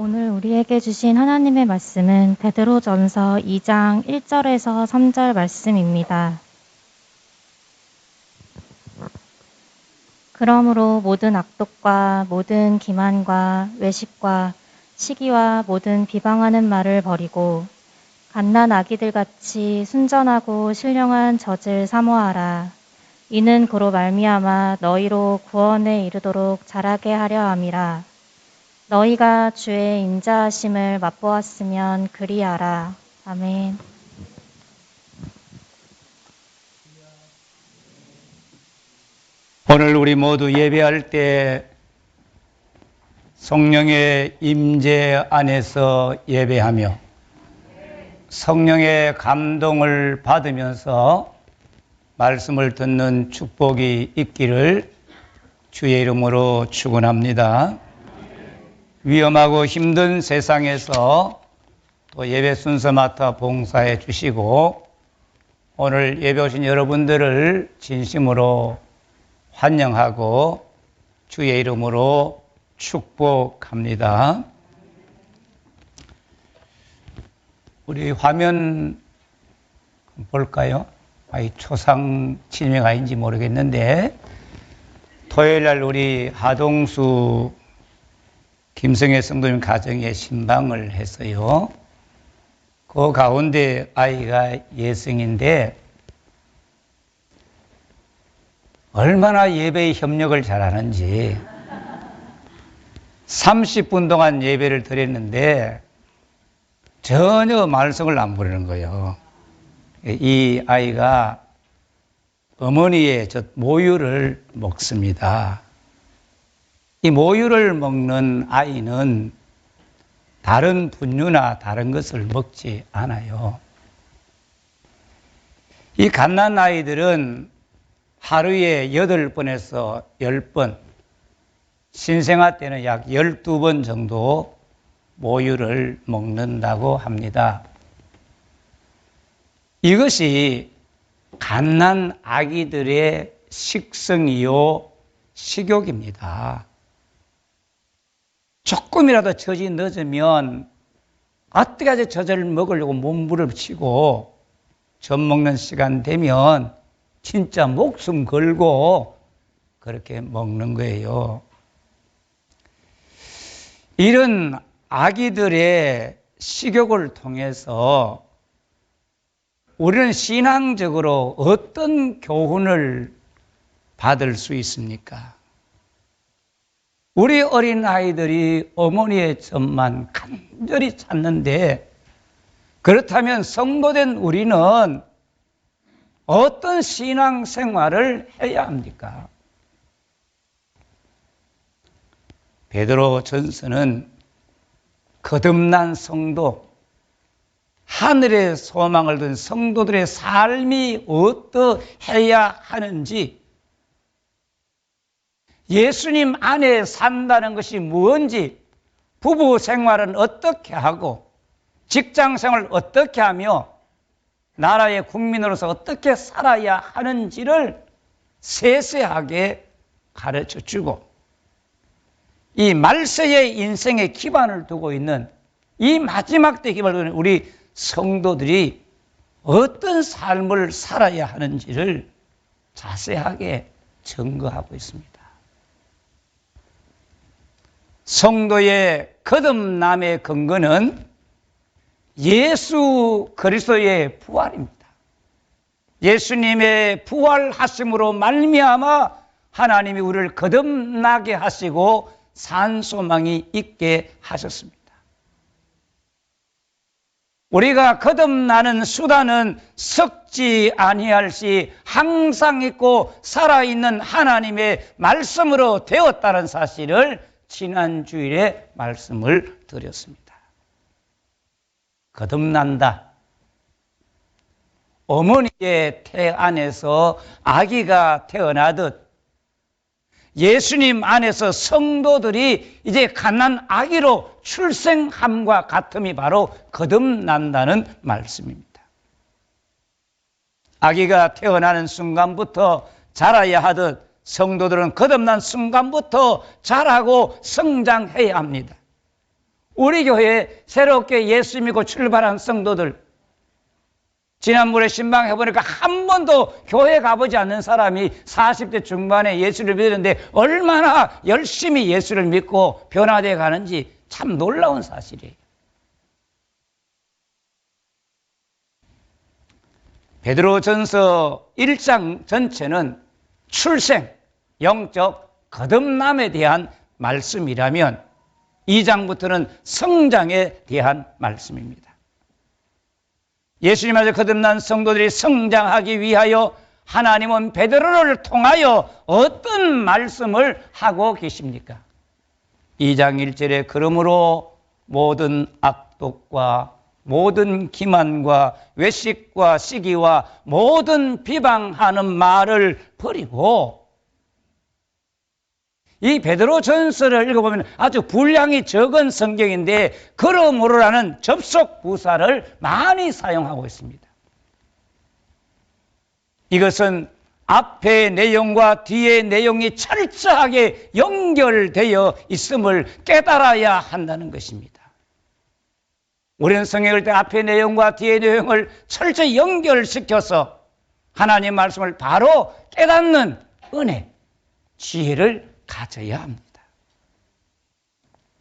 오늘 우리에게 주신 하나님의 말씀은 베드로전서 2장 1절에서 3절 말씀입니다. 그러므로 모든 악독과 모든 기만과 외식과 시기와 모든 비방하는 말을 버리고 갓난 아기들 같이 순전하고 신령한 젖을 사모하라. 이는 그로 말미암아 너희로 구원에 이르도록 자라게 하려 함이라. 너희가 주의 인자하심을 맛보았으면 그리하라. 아멘. 오늘 우리 모두 예배할 때 성령의 임재 안에서 예배하며 성령의 감동을 받으면서 말씀을 듣는 축복이 있기를 주의 이름으로 축원합니다. 위험하고 힘든 세상에서 또 예배 순서 맡아 봉사해 주시고 오늘 예배 오신 여러분들을 진심으로 환영하고 주의 이름으로 축복합니다. 우리 화면 볼까요? 초상 치매가 아닌지 모르겠는데 토요일날 우리 하동수 김성애 성도님 가정에 신방을 했어요. 그 가운데 아이가 예성인데 얼마나 예배에 협력을 잘하는지 30분 동안 예배를 드렸는데 전혀 말썽을 안 부리는 거예요. 이 아이가 어머니의 모유를 먹습니다. 이 모유를 먹는 아이는 다른 분유나 다른 것을 먹지 않아요. 이 갓난 아이들은 하루에 8번에서 10번, 신생아 때는 약 12번 정도 모유를 먹는다고 합니다. 이것이 갓난 아기들의 식성이요 식욕입니다. 조금이라도 젖이 늦으면 어떻게든 젖을 먹으려고 몸부림치고 젖 먹는 시간 되면 진짜 목숨 걸고 그렇게 먹는 거예요. 이런 아기들의 식욕을 통해서 우리는 신앙적으로 어떤 교훈을 받을 수 있습니까? 우리 어린 아이들이 어머니의 젖만 간절히 찾는데 그렇다면 성도된 우리는 어떤 신앙 생활을 해야 합니까? 베드로 전서는 거듭난 성도, 하늘의 소망을 둔 성도들의 삶이 어떠해야 하는지, 예수님 안에 산다는 것이 무엇인지, 부부 생활은 어떻게 하고, 직장 생활을 어떻게 하며, 나라의 국민으로서 어떻게 살아야 하는지를 세세하게 가르쳐 주고, 이 말세의 인생의 기반을 두고 있는 이 마지막 때 기반을 두는 우리 성도들이 어떤 삶을 살아야 하는지를 자세하게 증거하고 있습니다. 성도의 거듭남의 근거는 예수 그리스도의 부활입니다. 예수님의 부활하심으로 말미암아 하나님이 우리를 거듭나게 하시고 산소망이 있게 하셨습니다. 우리가 거듭나는 수단은 썩지 아니할 시 항상 있고 살아있는 하나님의 말씀으로 되었다는 사실을 지난 주일에 말씀을 드렸습니다. 거듭난다. 어머니의 태 안에서 아기가 태어나듯 예수님 안에서 성도들이 이제 갓난 아기로 출생함과 같음이 바로 거듭난다는 말씀입니다. 아기가 태어나는 순간부터 자라야 하듯 성도들은 거듭난 순간부터 자라고 성장해야 합니다. 우리 교회에 새롭게 예수 믿고 출발한 성도들, 지난번에 신방해보니까 한 번도 교회 가보지 않는 사람이 40대 중반에 예수를 믿었는데 얼마나 열심히 예수를 믿고 변화되어 가는지 참 놀라운 사실이에요. 베드로전서 1장 전체는 출생, 영적 거듭남에 대한 말씀이라면 2장부터는 성장에 대한 말씀입니다. 예수님 안에서 거듭난 성도들이 성장하기 위하여 하나님은 베드로를 통하여 어떤 말씀을 하고 계십니까? 2장 1절에 그러므로 모든 악독과 모든 기만과 외식과 시기와 모든 비방하는 말을 버리고, 이 베드로전서를 읽어보면 아주 분량이 적은 성경인데 그러므로라는 접속 부사를 많이 사용하고 있습니다. 이것은 앞의 내용과 뒤의 내용이 철저하게 연결되어 있음을 깨달아야 한다는 것입니다. 우리는 성경을 때 앞의 내용과 뒤의 내용을 철저히 연결시켜서 하나님 말씀을 바로 깨닫는 은혜, 지혜를 가져야 합니다.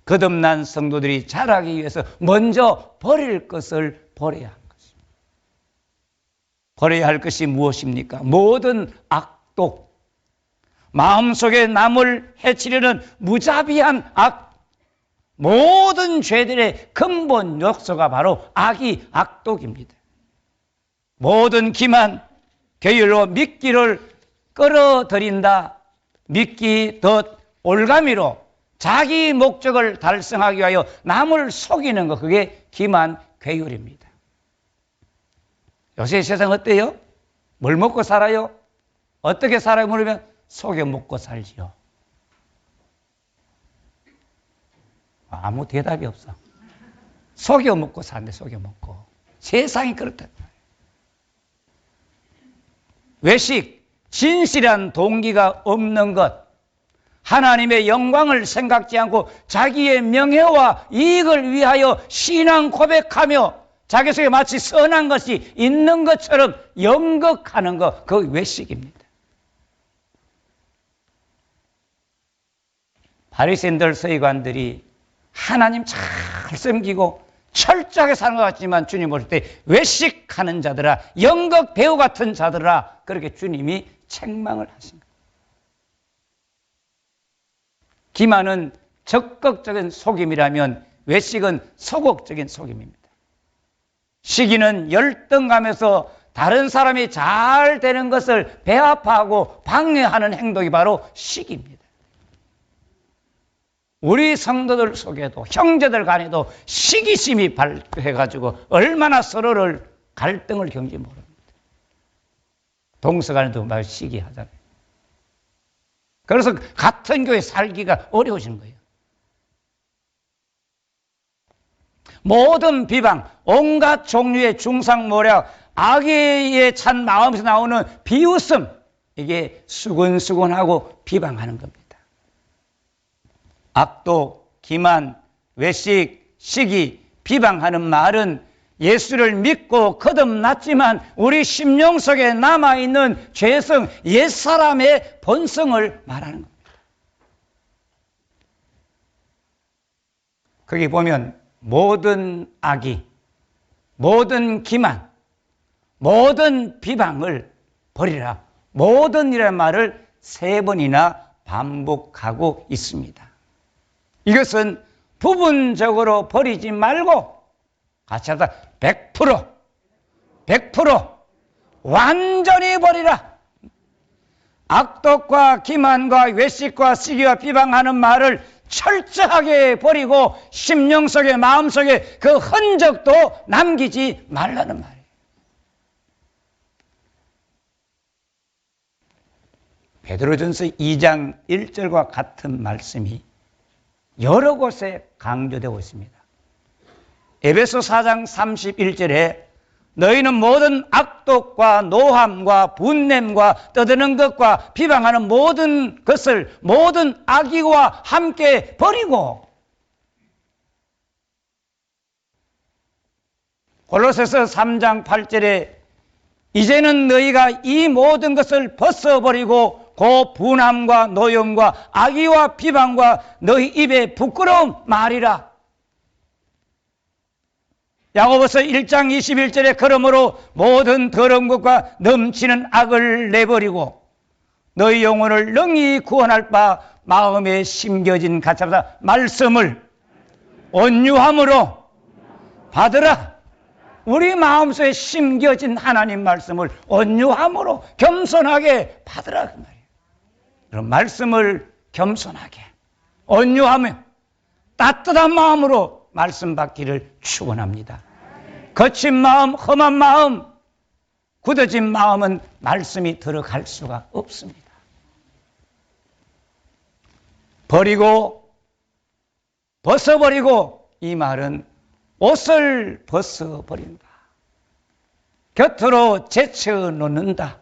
거듭난 성도들이 자라기 위해서 먼저 버릴 것을 버려야 합니다. 버려야 할 것이 무엇입니까? 모든 악독, 마음속에 남을 해치려는 무자비한 악, 모든 죄들의 근본 요소가 바로 악이 악독입니다. 모든 기만, 게을로 믿기를 끌어들인다. 믿기 덧 올가미로 자기 목적을 달성하기 위하여 남을 속이는 것, 그게 기만, 괴율입니다. 요새 세상 어때요? 뭘 먹고 살아요? 어떻게 살아요? 물으면 속여 먹고 살지요. 아무 대답이 없어. 속여 먹고 사는데 속여 먹고. 세상이 그렇다. 외식, 진실한 동기가 없는 것, 하나님의 영광을 생각지 않고 자기의 명예와 이익을 위하여 신앙 고백하며 자기 속에 마치 선한 것이 있는 것처럼 연극하는 것, 그 외식입니다. 바리새인들, 서기관들이 하나님 잘 섬기고 철저하게 사는 것 같지만 주님 볼 때 외식하는 자들아, 연극 배우 같은 자들아, 그렇게 주님이 책망을 하신 거예요. 기만은 적극적인 속임이라면 외식은 소극적인 속임입니다. 시기는 열등감에서 다른 사람이 잘 되는 것을 배합하고 방해하는 행동이 바로 시기입니다. 우리 성도들 속에도 형제들 간에도 시기심이 발해가지고 얼마나 서로를 갈등을 겪는지 모릅니다. 동서 간에도 막 시기하잖아요. 그래서 같은 교회 살기가 어려워지는 거예요. 모든 비방, 온갖 종류의 중상모략, 악의에 찬 마음에서 나오는 비웃음, 이게 수근수근하고 비방하는 겁니다. 악독, 기만, 외식, 시기, 비방하는 말은 예수를 믿고 거듭났지만 우리 심령 속에 남아있는 죄성, 옛사람의 본성을 말하는 겁니다. 거기 보면 모든 악의, 모든 기만, 모든 비방을 버리라. 모든이라는 말을 3번이나 반복하고 있습니다. 이것은 부분적으로 버리지 말고 같이 하다 100% 완전히 버리라. 악독과 기만과 외식과 시기와 비방하는 말을 철저하게 버리고 심령 속에 마음 속에 그 흔적도 남기지 말라는 말이에요. 베드로전서 2장 1절과 같은 말씀이 여러 곳에 강조되고 있습니다. 에베소 4장 31절에 너희는 모든 악독과 노함과 분냄과 떠드는 것과 비방하는 모든 것을 모든 악의와 함께 버리고 골로새서 3장 8절에 이제는 너희가 이 모든 것을 벗어버리고 그 분함과 노염과 악의와 비방과 너희 입에 부끄러운 말이라. 야고보서 1장 21절에 그러므로 모든 더러운 것과 넘치는 악을 내버리고 너희 영혼을 능히 구원할 바 마음에 심겨진 가짜보다 말씀을 온유함으로 받으라. 우리 마음속에 심겨진 하나님 말씀을 온유함으로 겸손하게 받으라 그 말이에요. 그런 말씀을 겸손하게 온유하며 따뜻한 마음으로 말씀 받기를 축원합니다. 거친 마음, 험한 마음, 굳어진 마음은 말씀이 들어갈 수가 없습니다. 버리고 벗어버리고, 이 말은 옷을 벗어버린다. 곁으로 제쳐놓는다.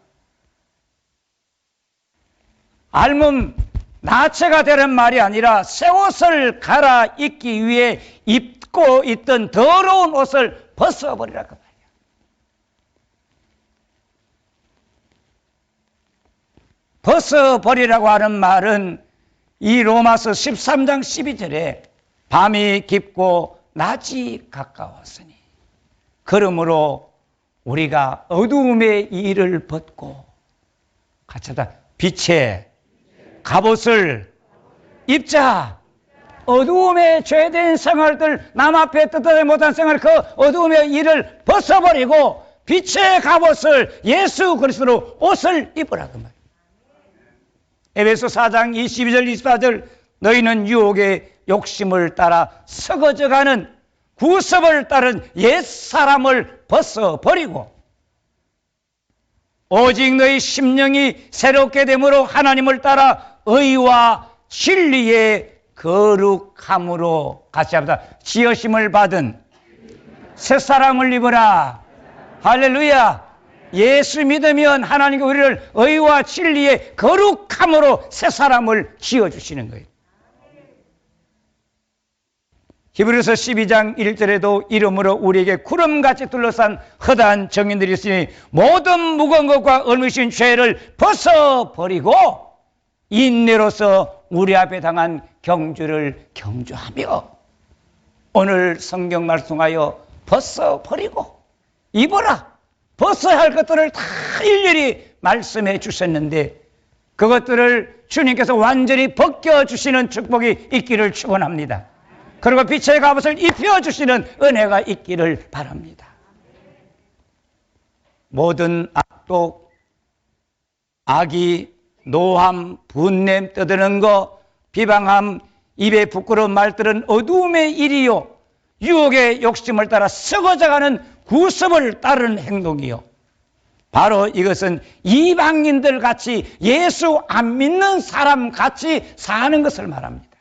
앓음 나체가 되는 말이 아니라 새 옷을 갈아입기 위해 입고 있던 더러운 옷을 벗어버리라고 말이야. 벗어버리라고 하는 말은 이 로마서 13장 12절에 밤이 깊고 낮이 가까웠으니 그러므로 우리가 어두움의 일을 벗고 같이 하다 빛의 갑옷을 입자. 어두움의 죄된 생활들, 남 앞에 떳떳하지 못한 생활, 그 어두움의 일을 벗어버리고 빛의 갑옷을 예수 그리스도로 옷을 입으라 그 말이에요. 에베소 4장 22절 24절 너희는 유혹의 욕심을 따라 썩어져가는 구습을 따른 옛사람을 벗어버리고 오직 너희 심령이 새롭게 됨으로 하나님을 따라 의와 진리의 거룩함으로 같이 합시다. 지으심을 받은 새사람을 입으라. 할렐루야. 예수 믿으면 하나님께 우리를 의와 진리의 거룩함으로 새사람을 지어주시는 거예요. 히브리서 12장 1절에도 이름으로 우리에게 구름같이 둘러싼 허다한 정인들이 있으니 모든 무거운 것과 얼미신 죄를 벗어버리고 인내로서 우리 앞에 당한 경주를 경주하며 오늘 성경 말씀하여 벗어버리고 입어라. 벗어야 할 것들을 다 일일이 말씀해 주셨는데 그것들을 주님께서 완전히 벗겨주시는 축복이 있기를 축원합니다. 그리고 빛의 갑옷을 입혀주시는 은혜가 있기를 바랍니다. 모든 악독, 악의, 노함, 분냄, 떠드는 거, 비방함, 입에 부끄러운 말들은 어두움의 일이요 유혹의 욕심을 따라 썩어져가는 구습을 따르는 행동이요 바로 이것은 이방인들 같이 예수 안 믿는 사람 같이 사는 것을 말합니다.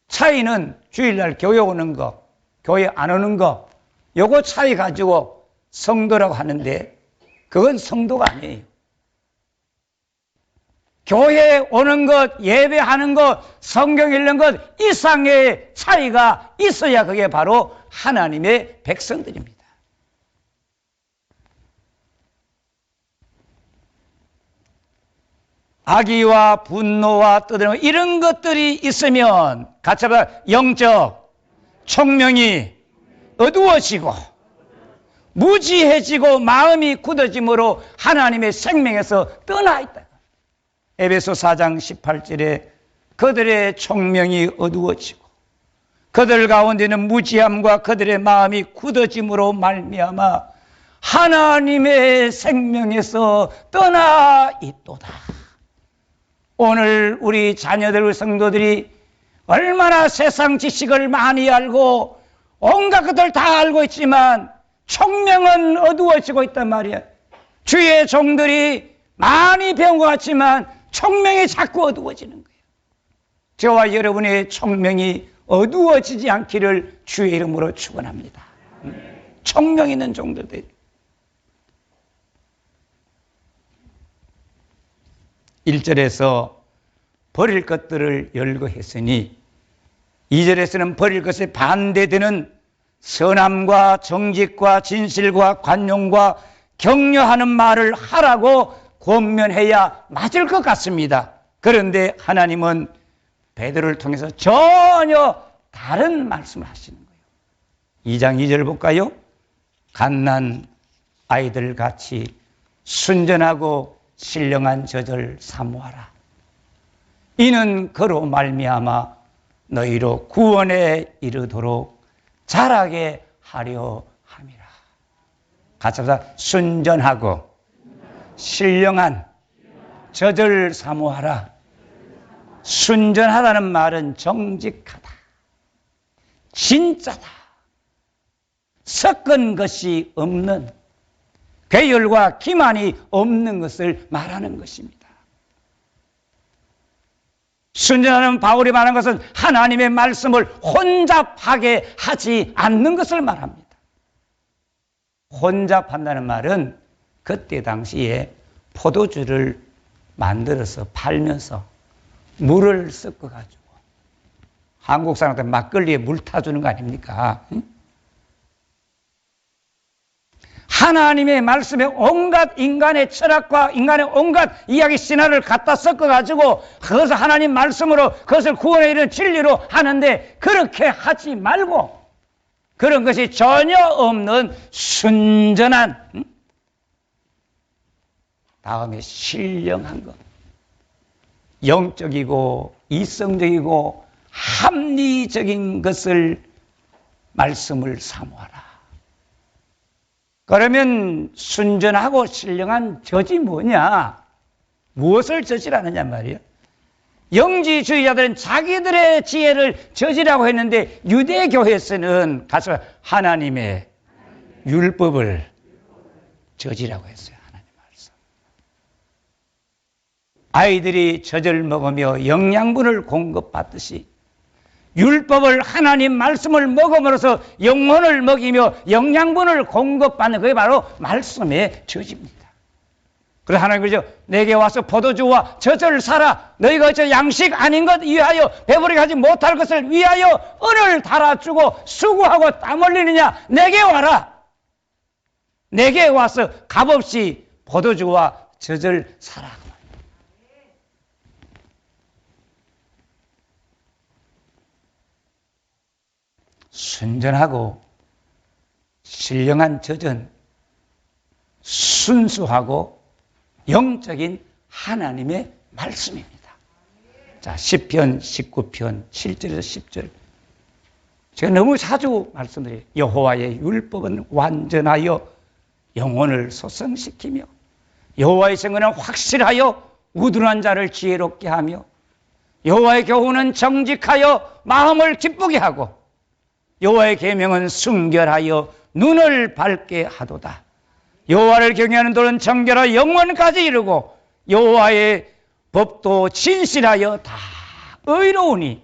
차이는 주일날 교회 오는 거, 교회 안 오는 거, 요거 차이 가지고 성도라고 하는데 그건 성도가 아니에요. 교회 오는 것, 예배하는 것, 성경 읽는 것 이상의 차이가 있어야 그게 바로 하나님의 백성들입니다. 악의와 분노와 떠드는 이런 것들이 있으면 같이 합시다. 영적 총명이 어두워지고 무지해지고 마음이 굳어짐으로 하나님의 생명에서 떠나 있다. 에베소 4장 18절에 그들의 총명이 어두워지고 그들 가운데는 무지함과 그들의 마음이 굳어짐으로 말미암아 하나님의 생명에서 떠나 있도다. 오늘 우리 자녀들, 우리 성도들이 얼마나 세상 지식을 많이 알고 온갖 것들 다 알고 있지만 총명은 어두워지고 있단 말이야. 주의 종들이 많이 배운 것 같지만 총명이 자꾸 어두워지는 거예요. 저와 여러분의 총명이 어두워지지 않기를 주의 이름으로 축원합니다. 총명 있는 종들들. (1절에서) 버릴 것들을 열거했으니 (2절에서는) 버릴 것에 반대되는 선함과 정직과 진실과 관용과 격려하는 말을 하라고 권면해야 맞을 것 같습니다. 그런데 하나님은 베드로를 통해서 전혀 다른 말씀을 하시는 거예요. 2장 2절 볼까요? 갓난 아이들 같이 순전하고 신령한 젖을 사모하라. 이는 그로 말미암아 너희로 구원에 이르도록 자라게 하려 함이라. 같이 합시다. 순전하고 신령한 젖을 사모하라. 순전하다는 말은 정직하다, 진짜다, 섞은 것이 없는, 괴열과 기만이 없는 것을 말하는 것입니다. 순전하는 바울이 말하는 것은 하나님의 말씀을 혼잡하게 하지 않는 것을 말합니다. 혼잡한다는 말은 그때 당시에 포도주를 만들어서 팔면서 물을 섞어가지고 한국 사람한테 막걸리에 물 타주는 거 아닙니까? 하나님의 말씀에 온갖 인간의 철학과 인간의 온갖 이야기 신화를 갖다 섞어가지고 그것을 하나님 말씀으로 그것을 구원에 이르는 진리로 하는데 그렇게 하지 말고 그런 것이 전혀 없는 순전한 다음에 신령한 것, 영적이고 이성적이고 합리적인 것을 말씀을 사모하라. 그러면 순전하고 신령한 젖이 뭐냐? 무엇을 젖이라느냐 말이에요. 영지주의자들은 자기들의 지혜를 젖이라고 했는데 유대교회에서는 가서 하나님의 율법을 젖이라고 했어요. 하나님 말씀. 아이들이 젖을 먹으며 영양분을 공급받듯이 율법을 하나님 말씀을 먹음으로써 영혼을 먹이며 영양분을 공급받는 그게 바로 말씀의 젖입니다. 그래서 하나님 그러죠. 내게 와서 포도주와 젖을 사라. 너희가 저 양식 아닌 것 위하여 배부르게 하지 못할 것을 위하여 은을 달아주고 수고하고 땀 흘리느냐. 내게 와라. 내게 와서 값없이 포도주와 젖을 사라. 순전하고 신령한 젖은 순수하고 영적인 하나님의 말씀입니다. 자, 시편 19편 7절에서 10절. 제가 너무 자주 말씀드려요. 여호와의 율법은 완전하여 영혼을 소성시키며 여호와의 증언은 확실하여 우둔한 자를 지혜롭게 하며 여호와의 교훈은 정직하여 마음을 기쁘게 하고 여호와의 계명은 순결하여 눈을 밝게 하도다. 여호와를 경외하는 도는 정결하여 영원까지 이르고 여호와의 법도 진실하여 다 의로우니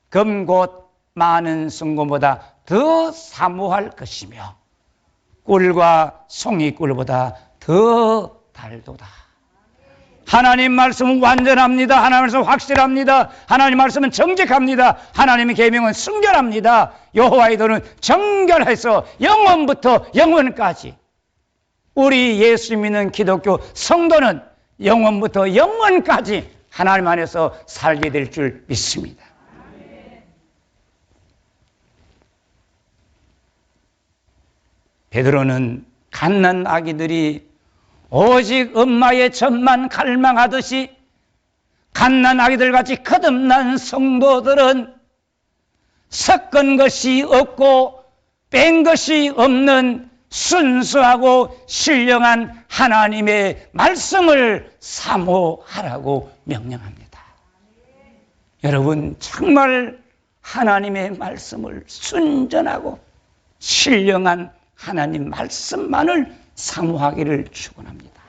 금곧 많은 순금보다 더 사모할 것이며 꿀과 송이꿀보다 더 달도다. 하나님 말씀은 완전합니다. 하나님 말씀은 확실합니다. 하나님 말씀은 정직합니다. 하나님의 계명은 순결합니다. 여호와의 도는 정결해서 영원부터 영원까지. 우리 예수 믿는 기독교 성도는 영원부터 영원까지 하나님 안에서 살게 될 줄 믿습니다. 베드로는 갓난 아기들이 오직 엄마의 젖만 갈망하듯이 갓난 아기들같이 거듭난 성도들은 섞은 것이 없고 뺀 것이 없는 순수하고 신령한 하나님의 말씀을 사모하라고 명령합니다. 여러분 정말 하나님의 말씀을 순전하고 신령한 하나님 말씀만을 사모하기를 축원합니다.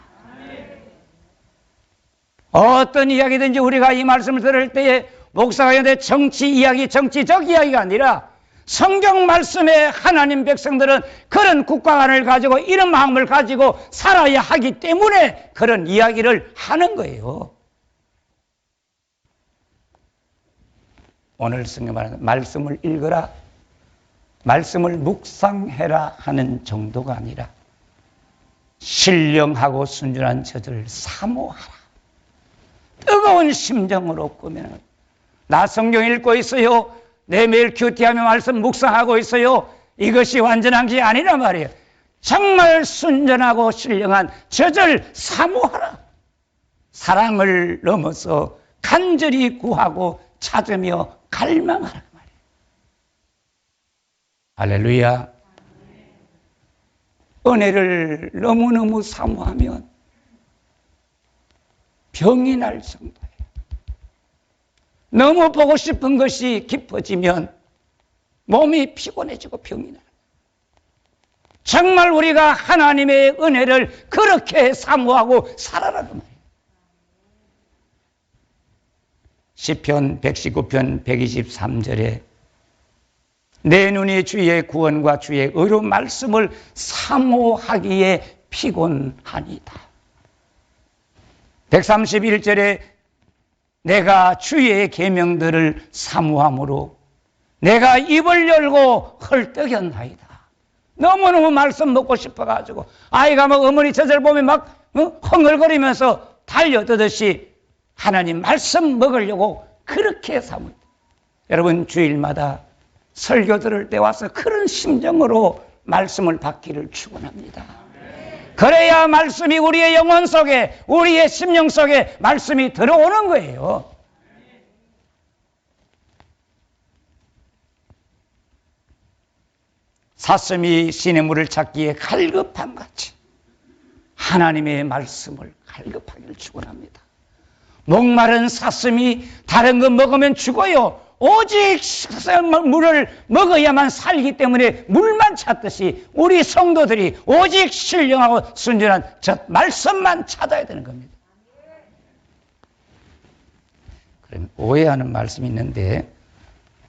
어떤 이야기든지 우리가 이 말씀을 들을 때에 목사가 연대 정치 이야기, 정치적 이야기가 아니라 성경 말씀에 하나님 백성들은 그런 국가관을 가지고 이런 마음을 가지고 살아야 하기 때문에 그런 이야기를 하는 거예요. 오늘 성경 말씀을 읽어라. 말씀을 묵상해라 하는 정도가 아니라 신령하고 순전한 저들을 사모하라. 뜨거운 심정으로 꾸며라. 나 성경 읽고 있어요. 내 매일 큐티하며 말씀 묵상하고 있어요. 이것이 완전한 게 아니란 말이에요. 정말 순전하고 신령한 저들 사모하라. 사랑을 넘어서 간절히 구하고 찾으며 갈망하라. 할렐루야. 은혜를 너무너무 사모하면 병이 날 정도예요. 너무 보고 싶은 것이 깊어지면 몸이 피곤해지고 병이 나요. 정말 우리가 하나님의 은혜를 그렇게 사모하고 살아라는 말이에요. 시편 119편 123절에 내 눈이 주의 구원과 주의 의로 말씀을 사모하기에 피곤하니다. 131절에 내가 주의 계명들을 사모함으로 내가 입을 열고 헐떡였나이다. 너무너무 말씀 먹고 싶어가지고 아이가 막 어머니 저절 보면 막 흥얼거리면서 달려드듯이 하나님 말씀 먹으려고 그렇게 사모합니다. 여러분 주일마다 설교 들을 때 와서 그런 심정으로 말씀을 받기를 축원합니다. 그래야 말씀이 우리의 영혼 속에 우리의 심령 속에 말씀이 들어오는 거예요. 사슴이 시냇물을 찾기에 갈급함 같이 하나님의 말씀을 갈급하기를 축원합니다. 목마른 사슴이 다른 거 먹으면 죽어요. 오직 물을 먹어야만 살기 때문에 물만 찾듯이 우리 성도들이 오직 신령하고 순전한 저 말씀만 찾아야 되는 겁니다. 그럼 오해하는 말씀이 있는데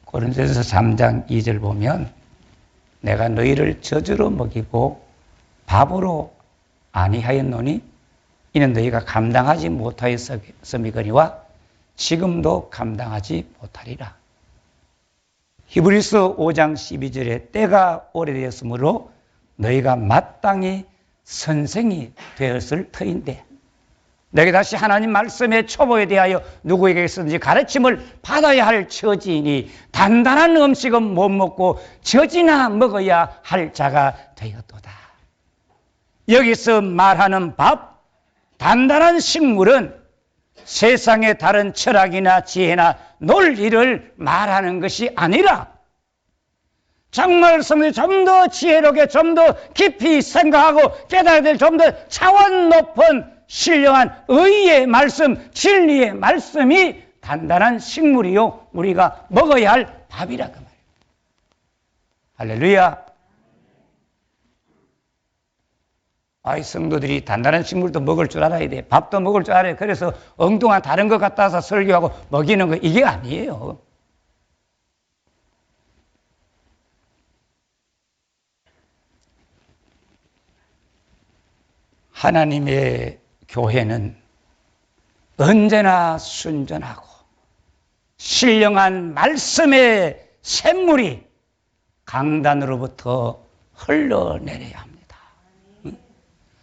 고린도전서 3장 2절 보면 내가 너희를 젖으로 먹이고 밥으로 아니하였노니 이는 너희가 감당하지 못하였음이거니와 지금도 감당하지 못하리라. 히브리서 5장 12절에 때가 오래되었으므로 너희가 마땅히 선생이 되었을 터인데 너희 다시 하나님 말씀의 초보에 대하여 누구에게서든지 가르침을 받아야 할 처지이니 단단한 음식은 못 먹고 젖이나 먹어야 할 자가 되었도다. 여기서 말하는 밥, 단단한 식물은 세상의 다른 철학이나 지혜나 논리를 말하는 것이 아니라 정말 성도들이 좀 더 지혜롭게 좀 더 깊이 생각하고 깨달아야 될 좀 더 차원 높은 신령한 의의 말씀, 진리의 말씀이 단단한 식물이요 우리가 먹어야 할 밥이라고 말이에요. 할렐루야. 아이 성도들이 단단한 식물도 먹을 줄 알아야 돼. 밥도 먹을 줄 알아야 돼. 그래서 엉뚱한 다른 것 갖다 서 설교하고 먹이는 거 이게 아니에요. 하나님의 교회는 언제나 순전하고 신령한 말씀의 샘물이 강단으로부터 흘러내려야 합니다.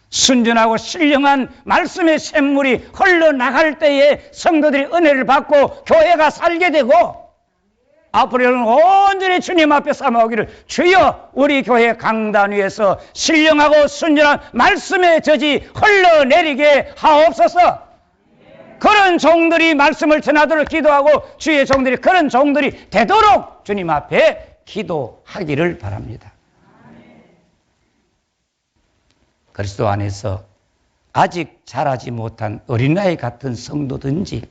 순전하고 신령한 말씀의 샘물이 흘러나갈 때에 성도들이 은혜를 받고 교회가 살게 되고 앞으로는 온전히 주님 앞에 삼아오기를 주여 우리 교회 강단 위에서 신령하고 순전한 말씀의 젖이 흘러내리게 하옵소서. 그런 종들이 말씀을 전하도록 기도하고 주의 종들이 그런 종들이 되도록 주님 앞에 기도하기를 바랍니다. 그리스도 안에서 아직 자라지 못한 어린아이 같은 성도든지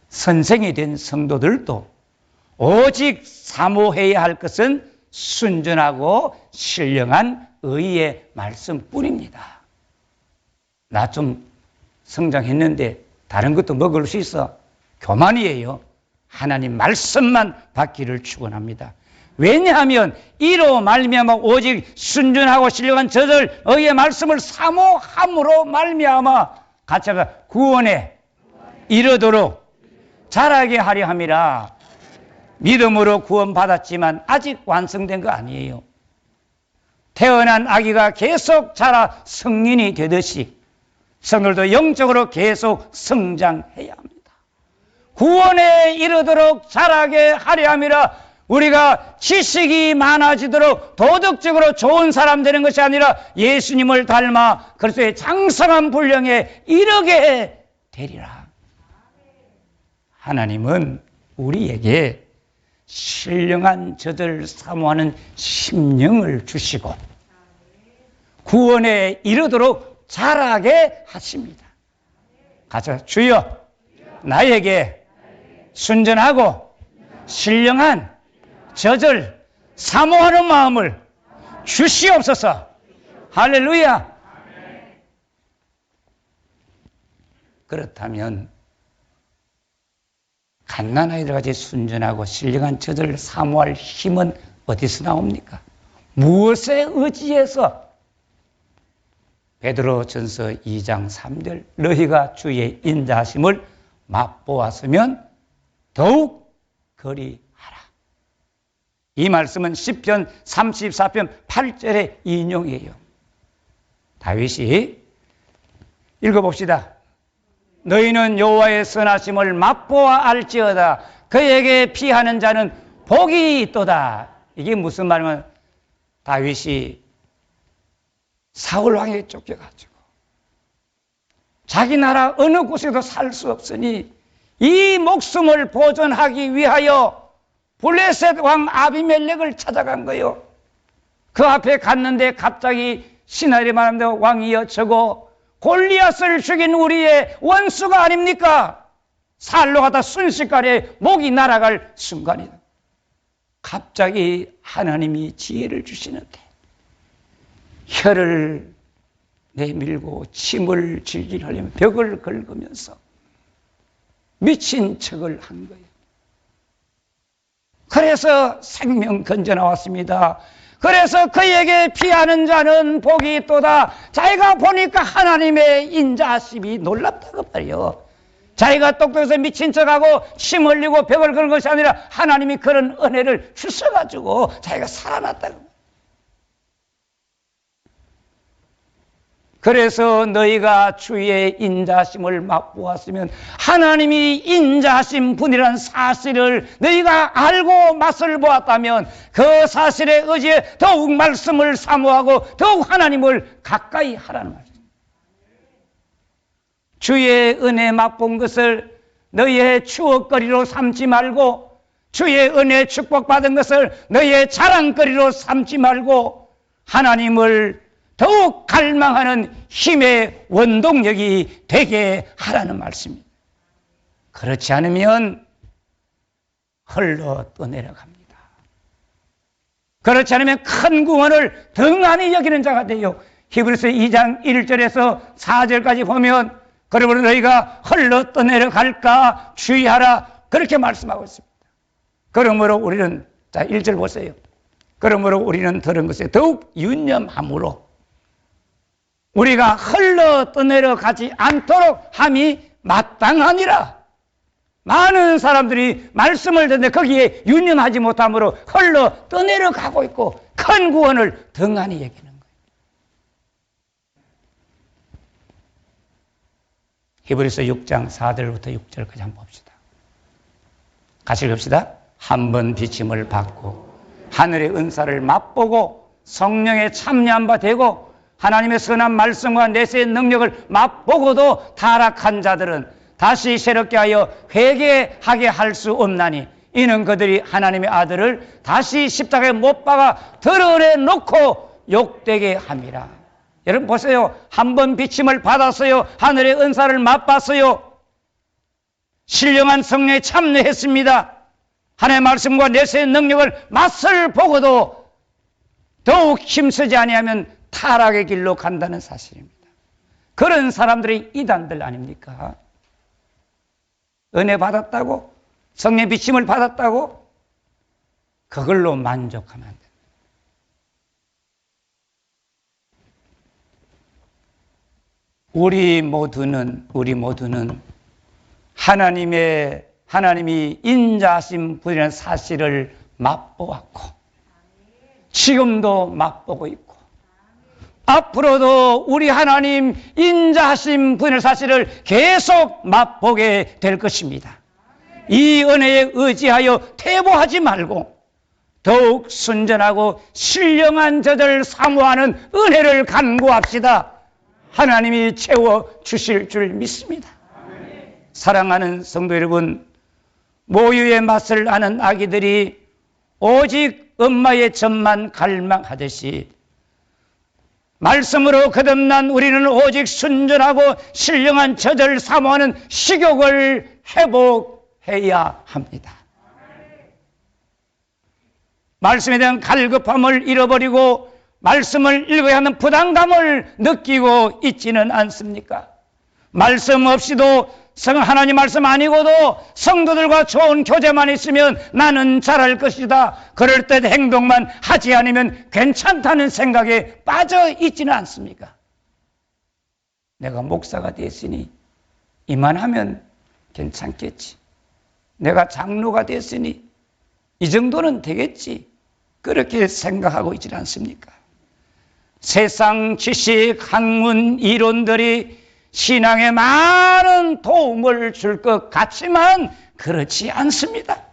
선생이 된 성도들도 오직 사모해야 할 것은 순전하고 신령한 의의 말씀뿐입니다. 나 좀 성장했는데 다른 것도 먹을 수 있어. 교만이에요. 하나님 말씀만 받기를 축원합니다. 왜냐하면 이로 말미암아 오직 순전하고 신령한 저들 의의 말씀을 사모함으로 말미암아 같이 합시다. 구원에 이르도록 자라게 하려 함이라. 믿음으로 구원받았지만 아직 완성된 거 아니에요. 태어난 아기가 계속 자라 성인이 되듯이 성들도 영적으로 계속 성장해야 합니다. 구원에 이르도록 자라게 하려 함이라. 우리가 지식이 많아지도록 도덕적으로 좋은 사람 되는 것이 아니라 예수님을 닮아 그리스도의 장성한 분량에 이르게 되리라. 하나님은 우리에게 신령한 저들 사모하는 심령을 주시고 구원에 이르도록 자라게 하십니다. 가서 주여 나에게 순전하고 신령한 저들 사모하는 마음을 주시옵소서. 할렐루야. 그렇다면 갓난아이들 같이 순전하고 신령한 저들을 사모할 힘은 어디서 나옵니까? 무엇에 의지해서? 베드로전서 2장 3절 너희가 주의 인자하심을 맛보았으면 더욱 그리하라. 이 말씀은 시편 34편 8절의 인용이에요. 다윗이 읽어봅시다. 너희는 여호와의 선하심을 맛보아 알지어다. 그에게 피하는 자는 복이 있도다. 이게 무슨 말이냐면 다윗이 사울 왕에게 쫓겨가지고 자기 나라 어느 곳에도 살 수 없으니 이 목숨을 보존하기 위하여 블레셋 왕 아비멜렉을 찾아간 거예요. 그 앞에 갔는데 갑자기 시나리 말하는 왕이여 저거 골리앗을 죽인 우리의 원수가 아닙니까? 살로 가다 순식간에 목이 날아갈 순간이다. 갑자기 하나님이 지혜를 주시는데 혀를 내밀고 침을 질질 흘리며 벽을 긁으면서 미친 척을 한 거예요. 그래서 생명 건져 나왔습니다. 그래서 그에게 피하는 자는 복이 있도다. 자기가 보니까 하나님의 인자하심이 놀랍다고 말이요. 자기가 똑똑해서 미친 척하고 침 흘리고 벽을 긁은 것이 아니라 하나님이 그런 은혜를 주셔가지고 자기가 살아났다고. 그래서 너희가 주의 인자하심을 맛보았으면 하나님이 인자하신 분이라는 사실을 너희가 알고 맛을 보았다면 그 사실에 의지해 더욱 말씀을 사모하고 더욱 하나님을 가까이 하라는 말이죠. 주의 은혜 맛본 것을 너희의 추억거리로 삼지 말고 주의 은혜 축복받은 것을 너희의 자랑거리로 삼지 말고 하나님을 더욱 갈망하는 힘의 원동력이 되게 하라는 말씀입니다. 그렇지 않으면 흘러 떠내려갑니다. 그렇지 않으면 큰 구원을 등한히 여기는 자가 돼요. 히브리서 2장 1절에서 4절까지 보면 그러므로 너희가 흘러 떠내려갈까 주의하라 그렇게 말씀하고 있습니다. 그러므로 우리는 자 1절 보세요. 그러므로 우리는 들은 것에 더욱 유념함으로 우리가 흘러 떠내려가지 않도록 함이 마땅하니라. 많은 사람들이 말씀을 듣는데 거기에 유념하지 못함으로 흘러 떠내려가고 있고 큰 구원을 등한히 여기는 거예요. 히브리서 6장 4절부터 6절까지 한번 봅시다. 같이 읽읍시다. 한 번 비침을 받고 하늘의 은사를 맛보고 성령의 참여한 바 되고 하나님의 선한 말씀과 내세의 능력을 맛보고도 타락한 자들은 다시 새롭게 하여 회개하게 할 수 없나니 이는 그들이 하나님의 아들을 다시 십자가에 못 박아 드러내 놓고 욕되게 함이라. 여러분 보세요. 한 번 비침을 받았어요. 하늘의 은사를 맛봤어요. 신령한 성령에 참여했습니다. 하나님의 말씀과 내세의 능력을 맛을 보고도 더욱 힘쓰지 아니하면 타락의 길로 간다는 사실입니다. 그런 사람들이 이단들 아닙니까? 은혜 받았다고? 성령 비침을 받았다고? 그걸로 만족하면 안 됩니다. 우리 모두는 하나님이 인자하신 분이라는 사실을 맛보았고 지금도 맛보고 있고 앞으로도 우리 하나님 인자하신 분의 사실을 계속 맛보게 될 것입니다. 이 은혜에 의지하여 퇴보하지 말고 더욱 순전하고 신령한 저들 사모하는 은혜를 간구합시다. 하나님이 채워주실 줄 믿습니다. 사랑하는 성도 여러분, 모유의 맛을 아는 아기들이 오직 엄마의 젖만 갈망하듯이 말씀으로 거듭난 우리는 오직 순전하고 신령한 젖을 사모하는 식욕을 회복해야 합니다. 말씀에 대한 갈급함을 잃어버리고 말씀을 읽어야 하는 부담감을 느끼고 있지는 않습니까? 말씀 없이도 하나님 말씀 아니고도 성도들과 좋은 교제만 있으면 나는 잘할 것이다. 그럴 때 행동만 하지 않으면 괜찮다는 생각에 빠져 있지는 않습니까? 내가 목사가 됐으니 이만하면 괜찮겠지. 내가 장로가 됐으니 이 정도는 되겠지. 그렇게 생각하고 있지는 않습니까? 세상 지식, 학문, 이론들이 신앙에 많은 도움을 줄 것 같지만 그렇지 않습니다.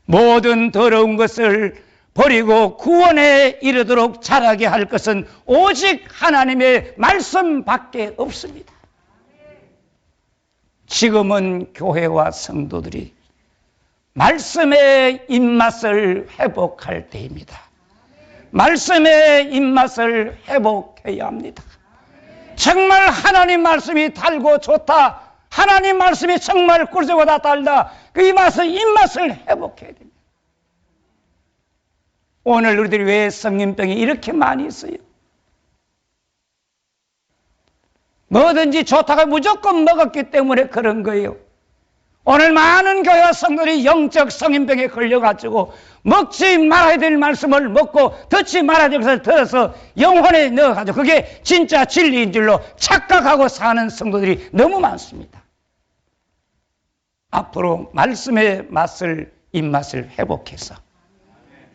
모든 더러운 것을 버리고 구원에 이르도록 자라게 할 것은 오직 하나님의 말씀밖에 없습니다. 지금은 교회와 성도들이 말씀의 입맛을 회복할 때입니다. 말씀의 입맛을 회복해야 합니다. 정말 하나님 말씀이 달고 좋다. 하나님 말씀이 정말 꿀보다 달다. 그 입맛을 회복해야 됩니다. 오늘 우리들이 왜 성인병이 이렇게 많이 있어요? 뭐든지 좋다고 무조건 먹었기 때문에 그런 거예요. 오늘 많은 교회와 성도들이 영적 성인병에 걸려가지고 먹지 말아야 될 말씀을 먹고 듣지 말아야 될 것을 들어서 영혼에 넣어가지고 그게 진짜 진리인 줄로 착각하고 사는 성도들이 너무 많습니다. 앞으로 말씀의 입맛을 회복해서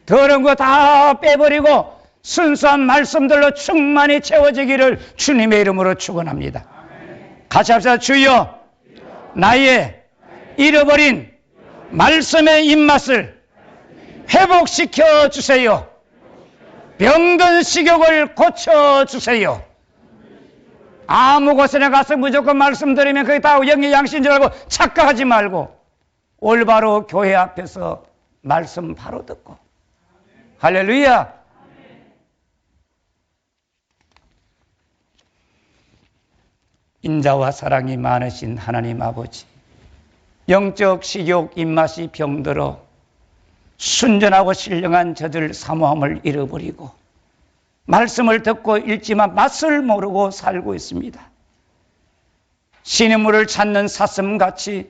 더러운 거 다 빼버리고 순수한 말씀들로 충만히 채워지기를 주님의 이름으로 축원합니다. 같이 합시다. 주여, 나의 잃어버린 말씀의 입맛을 회복시켜 주세요. 병든 식욕을 고쳐 주세요. 아무 곳에나 가서 무조건 말씀 들으면 그게 다 영의 양식인 줄 알고 착각하지 말고 올바로 교회 앞에서 말씀 바로 듣고 할렐루야. 인자와 사랑이 많으신 하나님 아버지, 영적 식욕 입맛이 병들어 순전하고 신령한 저들 사모함을 잃어버리고 말씀을 듣고 읽지만 맛을 모르고 살고 있습니다. 시냇물을 찾는 사슴같이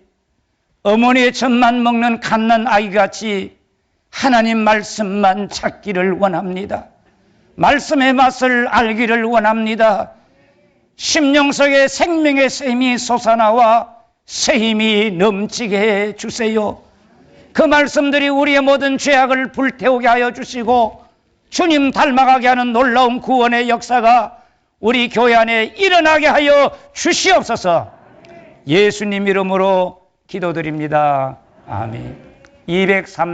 어머니의 젖만 먹는 갓난 아이같이 하나님 말씀만 찾기를 원합니다. 말씀의 맛을 알기를 원합니다. 심령 속에 생명의 샘이 솟아나와 새 힘이 넘치게 해 주세요. 그 말씀들이 우리의 모든 죄악을 불태우게 하여 주시고 주님 닮아가게 하는 놀라운 구원의 역사가 우리 교회 안에 일어나게 하여 주시옵소서. 예수님 이름으로 기도드립니다. 아멘. 203